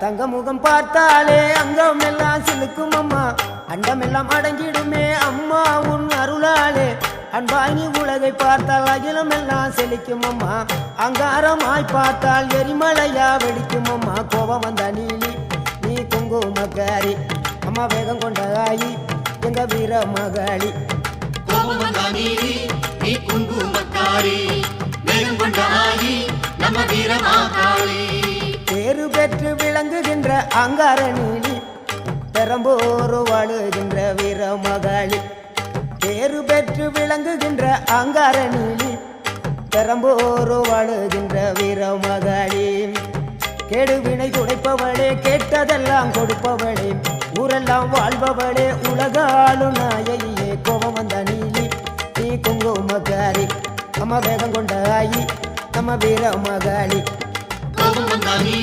தங்க முகம் பார்த்தாலே அங்கம் எல்லாம் சிலுக்கும் அம்மா, அண்டமெல்லாம் அடங்கிடுமே அம்மா உன் அருளாலே. அன்பாங்கி உலகை பார்த்தால் அகிலம் எல்லாம் செழிக்கும் அம்மா, அங்காரமாய் பார்த்தால் எரிமலையா வெடிக்கும் அம்மா. கோபம் வந்த நீலி நீ குங்குமக்காரி அம்மா, வேகம் கொண்ட ஆயி எங்க வீர மகாளி. கோபம் வந்த நீலி நீ குங்குமக்காரி, வேகம் கொண்ட ஆயி நம்ம வீர மகாளி. பேரு பெற்று விளங்குகின்ற அங்கார நீலி, பெரம்போரு வாழுகின்ற வீர மகாளி. பேரு பெற்று விளங்குகின்ற அங்கார நீலி, பெரம்போரு வாழுகின்ற வீர மகாளி. கேடுவினை துடைப்பவளே, கேட்டதெல்லாம் கொடுப்பவளே, ஊரெல்லாம் வாழ்பவளே, உலகாலும் நாயகியே. கோபம் வந்த நீலி நீ குங்குமக்காரி அம்மா, வேகம் கொண்ட ஆயி நம்ம வீர மகாளி. கோபம் வந்த